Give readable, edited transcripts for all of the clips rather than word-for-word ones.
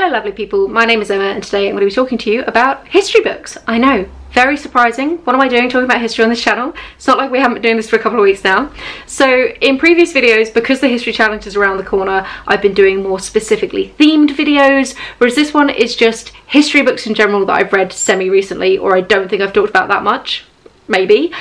Hello lovely people, my name is Emma and today I'm going to be talking to you about history books. I know, very surprising. What am I doing talking about history on this channel? It's not like we haven't been doing this for a couple of weeks now. So in previous videos, because the history challenge is around the corner, I've been doing more specifically themed videos, whereas this one is just history books in general that I've read semi-recently, or I don't think I've talked about that much, maybe.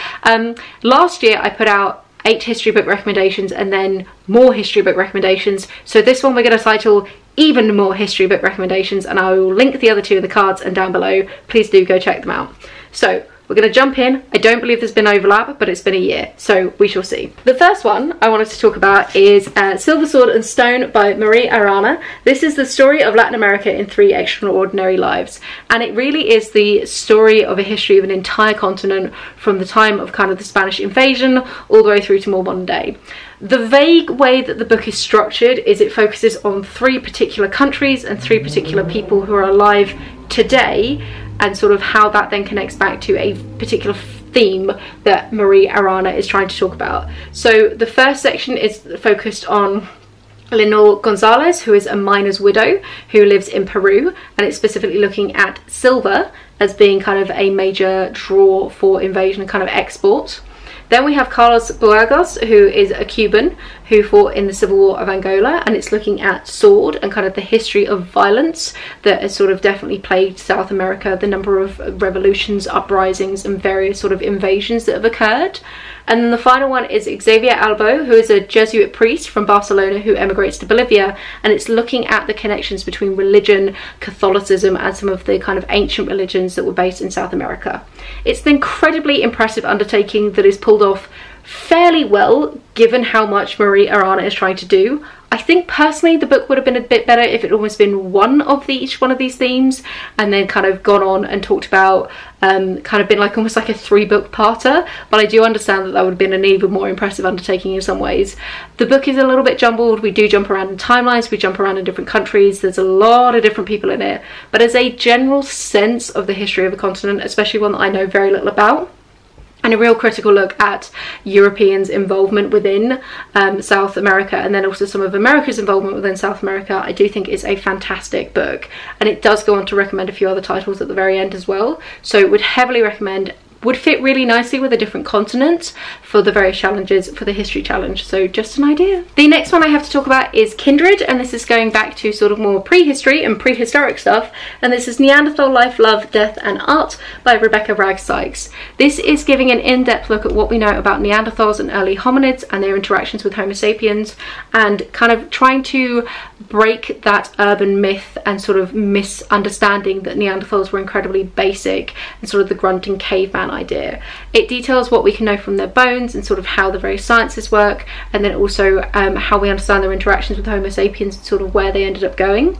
Last year I put out 8 history book recommendations and then more history book recommendations. So this one we're going to title even more history book recommendations, and I will link the other 2 in the cards and down below. Please do go check them out. So we're going to jump in. I don't believe there's been overlap, but it's been a year, so we shall see. The first one I wanted to talk about is Silver Sword and Stone by Marie Arana. This is the story of Latin America in 3 extraordinary lives, and it really is the story of a history of an entire continent from the time of kind of the Spanish invasion all the way through to more modern day. The vague way that the book is structured is it focuses on 3 particular countries and 3 particular people who are alive today, and sort of how that then connects back to a particular theme that Marie Arana is trying to talk about. So the first section is focused on Lenore Gonzalez, who is a miner's widow who lives in Peru, and it's specifically looking at silver as being kind of a major draw for invasion and kind of export. Then we have Carlos Buargos, who is a Cuban who fought in the Civil War of Angola, and it's looking at sword and kind of the history of violence that has sort of definitely plagued South America, the number of revolutions, uprisings and various sort of invasions that have occurred. And then the final one is Xavier Albo, who is a Jesuit priest from Barcelona who emigrates to Bolivia, and it's looking at the connections between religion, Catholicism and some of the kind of ancient religions that were based in South America. It's an incredibly impressive undertaking that is pulled off fairly well given how much Marie Arana is trying to do. I think personally the book would have been a bit better if it almost been each one of these themes and then kind of gone on and talked about kind of been like almost like a 3-book parter, but I do understand that that would have been an even more impressive undertaking in some ways. The book is a little bit jumbled. We do jump around in timelines, we jump around in different countries, there's a lot of different people in it, but as a general sense of the history of a continent, especially one that I know very little about, and a real critical look at Europeans' involvement within South America, and then also some of America's involvement within South America, I do think is a fantastic book. And it does go on to recommend a few other titles at the very end as well, so would heavily recommend. Would fit really nicely with a different continent for the various challenges for the history challenge, so just an idea. The next one I have to talk about is Kindred, and this is going back to sort of more prehistory and prehistoric stuff, and this is Neanderthal Life, Love, Death and Art by Wragg Sykes. This is giving an in-depth look at what we know about Neanderthals and early hominids and their interactions with Homo sapiens, and kind of trying to break that urban myth and sort of misunderstanding that Neanderthals were incredibly basic and sort of the grunting caveman idea. It details what we can know from their bones and sort of how the various sciences work, and then also how we understand their interactions with Homo sapiens and sort of where they ended up going.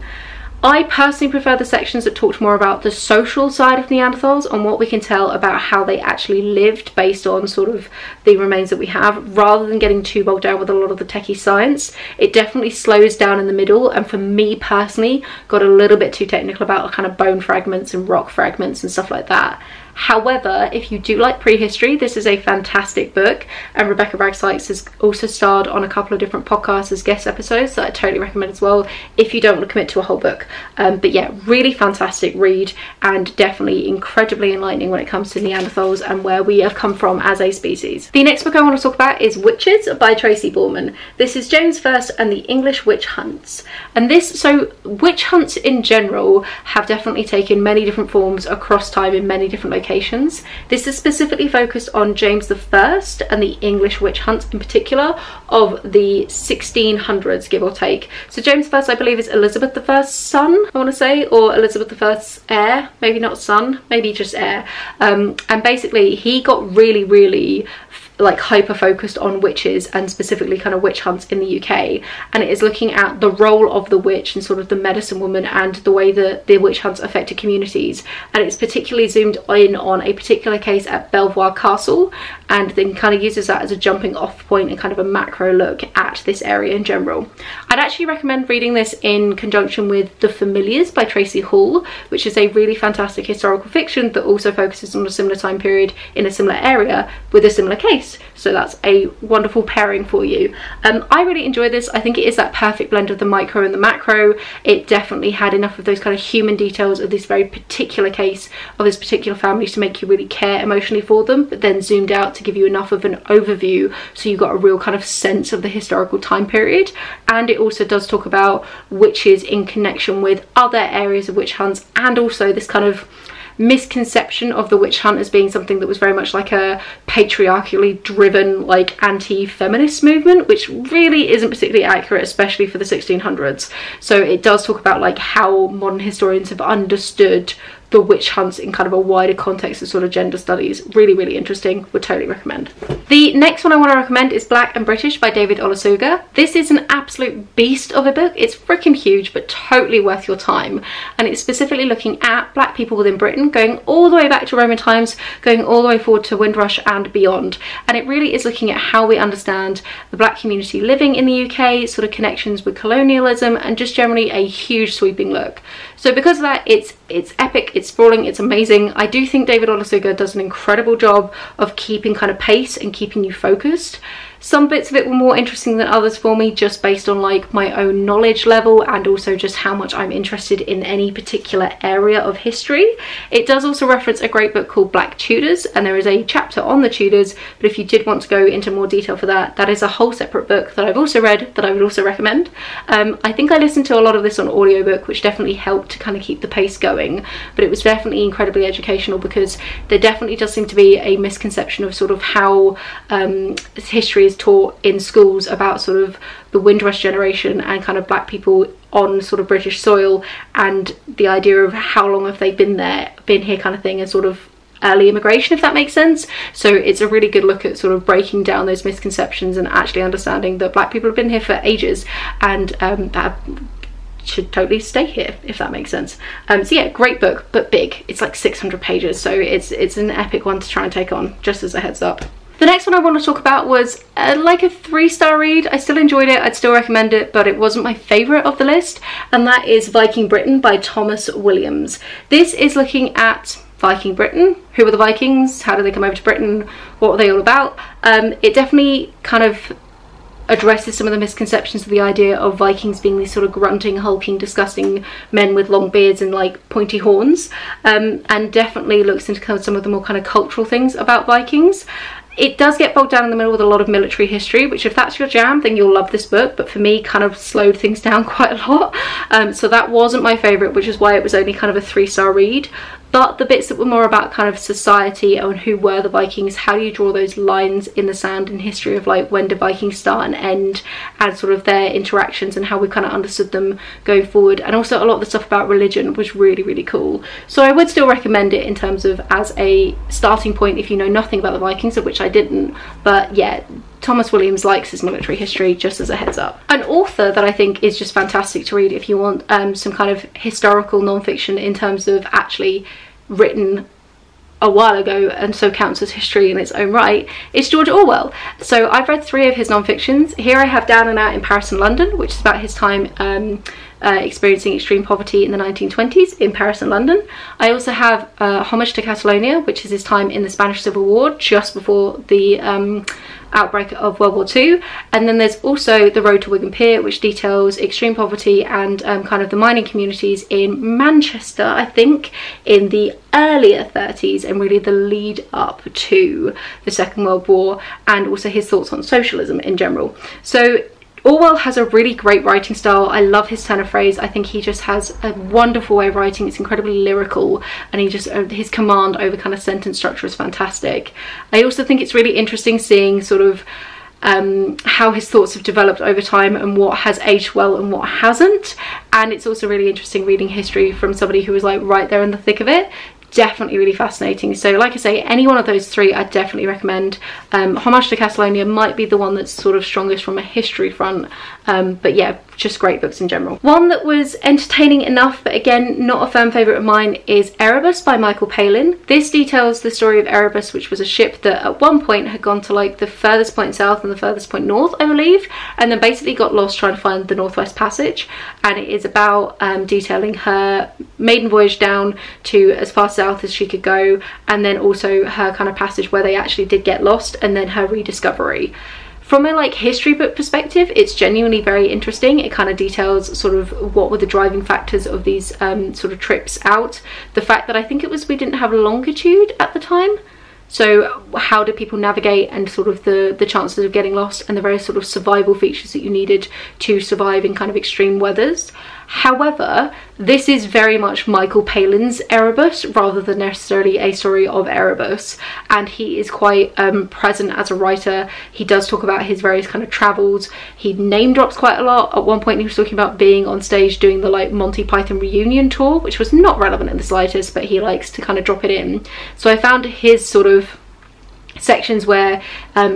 I personally prefer the sections that talked more about the social side of Neanderthals and what we can tell about how they actually lived based on sort of the remains that we have, rather than getting too bogged down with a lot of the techie science. It definitely slows down in the middle, and for me personally got a little bit too technical about kind of bone fragments and rock fragments and stuff like that. However, if you do like prehistory, this is a fantastic book, and Wragg Sykes has also starred on a couple of different podcasts as guest episodes that I totally recommend as well if you don't want to commit to a whole book. But yeah, really fantastic read and definitely incredibly enlightening when it comes to Neanderthals and where we have come from as a species. The next book I want to talk about is Witches by Tracey Borman. This is James First and the English Witch Hunts, and so witch hunts in general have definitely taken many different forms across time in many different locations. This is specifically focused on James I and the English witch hunts in particular of the 1600s, give or take. So James I believe is Elizabeth I's son, I want to say, or Elizabeth I's heir, maybe not son, maybe just heir. And basically he got really like hyper focused on witches and specifically kind of witch hunts in the UK, and it is looking at the role of the witch and sort of the medicine woman and the way that the witch hunts affected communities, and it's particularly zoomed in on a particular case at Belvoir Castle, and then kind of uses that as a jumping off point and kind of a macro look at this area in general. I'd actually recommend reading this in conjunction with The Familiars by Tracy Hall, which is a really fantastic historical fiction that also focuses on a similar time period in a similar area with a similar case. case, so that's a wonderful pairing for you. I really enjoyed this. I think it is that perfect blend of the micro and the macro. It definitely had enough of those kind of human details of this very particular case of this particular family to make you really care emotionally for them, but then zoomed out to give you enough of an overview so you got a real kind of sense of the historical time period. And it also does talk about witches in connection with other areas of witch hunts, and also this kind of misconception of the witch hunt as being something that was very much like a patriarchally driven, like, anti-feminist movement, which really isn't particularly accurate, especially for the 1600s. So it does talk about like how modern historians have understood the witch hunts in kind of a wider context of sort of gender studies. Really, really interesting. Would totally recommend. The next one I want to recommend is Black and British by David Olusoga. This is an absolute beast of a book. It's freaking huge, but totally worth your time. And it's specifically looking at black people within Britain, going all the way back to Roman times, going all the way forward to Windrush and beyond. And it really is looking at how we understand the black community living in the UK, sort of connections with colonialism, and just generally a huge sweeping look. So because of that, it's epic, it's sprawling, it's amazing. I do think David Olusoga does an incredible job of keeping kind of pace and keeping you focused. Some bits of it were more interesting than others for me, just based on like my own knowledge level and also just how much I'm interested in any particular area of history. It does also reference a great book called Black Tudors, and there is a chapter on the Tudors, but if you did want to go into more detail for that, that is a whole separate book that I've also read that I would also recommend. I think I listened to a lot of this on audiobook, which definitely helped to kind of keep the pace going, but it was definitely incredibly educational because there definitely does seem to be a misconception of sort of how history is taught in schools about sort of the Windrush generation and kind of black people on sort of British soil, and the idea of how long have they been here kind of thing, and sort of early immigration, if that makes sense. So it's a really good look at sort of breaking down those misconceptions and actually understanding that black people have been here for ages, and that should totally stay here, if that makes sense. So yeah, great book, but big. It's like 600 pages, so it's an epic one to try and take on, just as a heads up. The next one I want to talk about was like a 3-star read. I still enjoyed it, I'd still recommend it, but it wasn't my favourite of the list, and that is Viking Britain by Thomas Williams. This is looking at Viking Britain. Who were the Vikings? How did they come over to Britain? What were they all about? It definitely kind of addresses some of the misconceptions of the idea of Vikings being these sort of grunting, hulking, disgusting men with long beards and like pointy horns, and definitely looks into kind of some of the more kind of cultural things about Vikings. It does get bogged down in the middle with a lot of military history, which if that's your jam, then you'll love this book, but for me kind of slowed things down quite a lot. So that wasn't my favourite, which is why it was only kind of a 3-star read. But the bits that were more about kind of society and who were the Vikings, how do you draw those lines in the sand in history of like when do Vikings start and end, and sort of their interactions and how we kind of understood them going forward, and also a lot of the stuff about religion was really, really cool. So I would still recommend it in terms of as a starting point if you know nothing about the Vikings, of which I didn't, but yeah, Thomas Williams likes his military history, just as a heads up. An author that I think is just fantastic to read if you want some kind of historical non-fiction in terms of actually written a while ago and so counts as history in its own right, is George Orwell. So I've read 3 of his non-fictions. Here I have Down and Out in Paris and London, which is about his time experiencing extreme poverty in the 1920s in Paris and London. I also have Homage to Catalonia, which is his time in the Spanish Civil War, just before the outbreak of World War II. And then there's also The Road to Wigan Pier, which details extreme poverty and kind of the mining communities in Manchester, I think, in the earlier 30s, and really the lead up to the Second World War, and also his thoughts on socialism in general. So Orwell has a really great writing style. I love his turn of phrase. I think he just has a wonderful way of writing. It's incredibly lyrical, and he just his command over kind of sentence structure is fantastic. I also think it's really interesting seeing sort of how his thoughts have developed over time and what has aged well and what hasn't. And it's also really interesting reading history from somebody who was like right there in the thick of it. Definitely really fascinating. So like I say, any one of those 3 I definitely recommend. Homage to Catalonia might be the one that's sort of strongest from a history front, but yeah, just great books in general. One that was entertaining enough, but again, not a firm favourite of mine, is Erebus by Michael Palin. This details the story of Erebus, which was a ship that at one point had gone to like the furthest point south and the furthest point north, I believe, and then basically got lost trying to find the Northwest Passage. And it is about detailing her maiden voyage down to as far south as she could go, and then also her kind of passage where they actually did get lost, and then her rediscovery. From a like history book perspective, it's genuinely very interesting. It kind of details sort of what were the driving factors of these sort of trips out. The fact that I think it was we didn't have longitude at the time. So how did people navigate, and sort of the chances of getting lost, and the various sort of survival features that you needed to survive in kind of extreme weathers. However, this is very much Michael Palin's Erebus rather than necessarily a story of Erebus, and he is quite present as a writer. He does talk about his various kind of travels. He name drops quite a lot. At one point he was talking about being on stage doing the like Monty Python reunion tour, which was not relevant in the slightest, but he likes to kind of drop it in. So I found his sort of sections where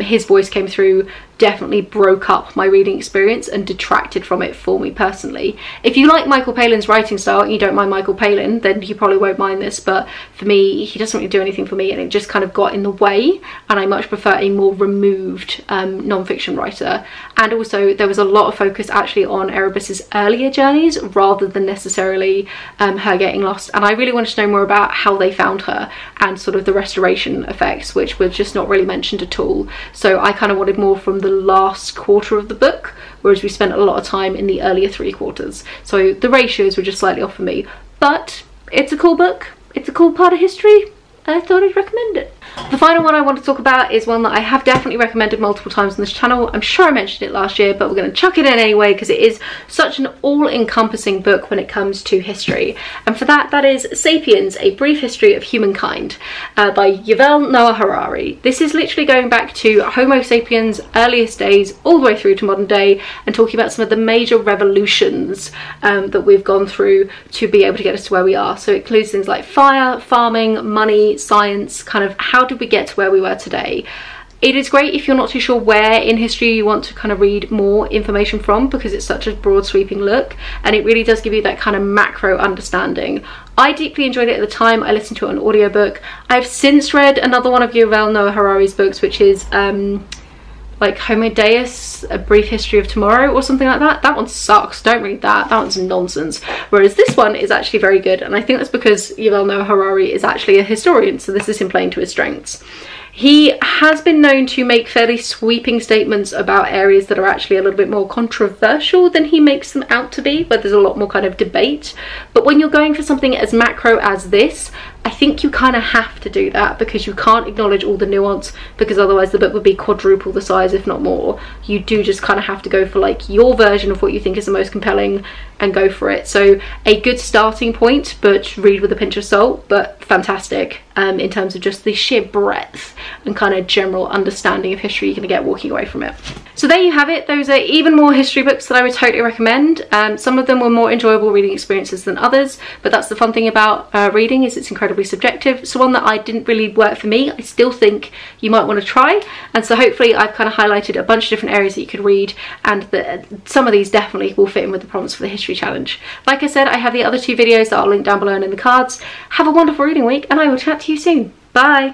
his voice came through definitely broke up my reading experience and detracted from it for me personally. If you like Michael Palin's writing style and you don't mind Michael Palin, then you probably won't mind this, but for me, he doesn't really do anything for me, and it just kind of got in the way, and I much prefer a more removed non-fiction writer. And also there was a lot of focus actually on Erebus's earlier journeys rather than necessarily her getting lost, and I really wanted to know more about how they found her and sort of the restoration effects, which were just not really mentioned at all. So I kind of wanted more from the last quarter of the book, whereas we spent a lot of time in the earlier 3 quarters. So the ratios were just slightly off for me, but it's a cool book. It's a cool part of history. I thought I'd recommend it. The final one I want to talk about is one that I have definitely recommended multiple times on this channel. I'm sure I mentioned it last year, but we're going to chuck it in anyway because it is such an all-encompassing book when it comes to history. And for that, that is Sapiens, A Brief History of Humankind by Yuval Noah Harari. This is literally going back to Homo sapiens' earliest days all the way through to modern day, and talking about some of the major revolutions that we've gone through to be able to get us to where we are. So it includes things like fire, farming, money, science, kind of how did we get to where we were today. It is great if you're not too sure where in history you want to kind of read more information from, because it's such a broad sweeping look, and it really does give you that kind of macro understanding. I deeply enjoyed it at the time. I listened to it on audiobook. I've since read another one of Yuval Noah Harari's books, which is like Homo Deus, A Brief History of Tomorrow or something like that. That one sucks, don't read that, that one's nonsense. Whereas this one is actually very good, and I think that's because Yuval Noah Harari is actually a historian, so this is him playing to his strengths. He has been known to make fairly sweeping statements about areas that are actually a little bit more controversial than he makes them out to be, where there's a lot more kind of debate. But when you're going for something as macro as this, I think you kind of have to do that, because you can't acknowledge all the nuance, because otherwise the book would be quadruple the size, if not more. You do just kind of have to go for like your version of what you think is the most compelling and go for it. So a good starting point, but read with a pinch of salt, but fantastic in terms of just the sheer breadth and kind of general understanding of history you're going to get walking away from it. So there you have it. Those are even more history books that I would totally recommend. Some of them were more enjoyable reading experiences than others, but that's the fun thing about reading, is it's incredibly subjective. So one that I didn't really work for me, I still think you might want to try, and so hopefully I've kind of highlighted a bunch of different areas that you could read, and that some of these definitely will fit in with the prompts for the history challenge. Like I said, I have the other 2 videos that I'll link down below and in the cards. Have a wonderful reading week, and I will chat to you soon. Bye!